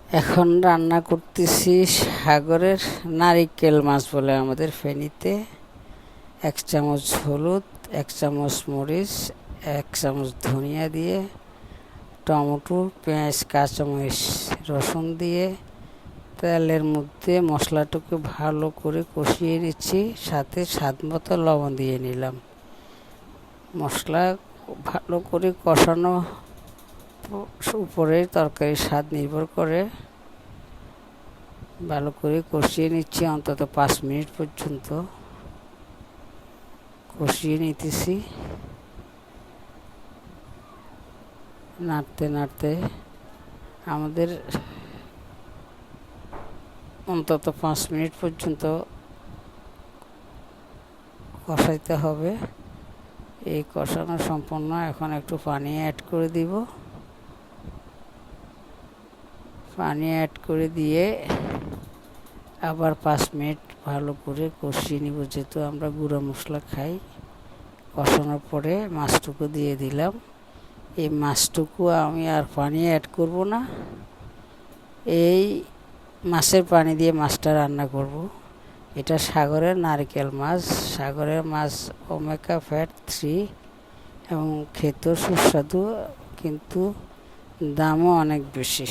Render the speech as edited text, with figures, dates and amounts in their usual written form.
এখন রান্না করতেছি সাগরের নারিকেল মাছ বলে আমাদের ফেনীতে। 1 চামচ হলুদ, 1 চামচ মরিচ, 1 চামচ ধনিয়া দিয়ে, টমেটো, পেঁয়াজ, কাঁচামরিচ, রসুন দিয়ে তেলের মধ্যে মশলাটাকে ভালো করে কষিয়ে নিচ্ছি, সাথে স্বাদ মতো লবণ দিয়ে নিলাম। মশলা ভালো করে কষানো উপরে তরকারির স্বাদ নির্ভর করে। ভালো করে কষিয়ে নিচ্ছি, অন্তত 5 মিনিট পর্যন্ত কষিয়ে নিতেছি। নাড়তে নাড়তে আমাদের অন্তত 5 মিনিট পর্যন্ত কষাইতে হবে। এই কষানো সম্পন্ন। এখন একটু পানি অ্যাড করে দিব। পানি অ্যাড করে দিয়ে আবার 5 মিনিট ভালো করে কষিয়ে নিব, যেহেতু আমরা গুঁড়া মশলা খাই। কষানোর পরে মাছটুকু দিয়ে দিলাম। এই মাছটুকু আমি আর পানি অ্যাড করব না, এই মাছের পানি দিয়ে মাছটা রান্না করব। এটা সাগরের নারকেল মাছ। সাগরের মাছ ওমেগা ফ্যাট 3 এবং খেতেও সুস্বাদু, কিন্তু দামও অনেক বেশি।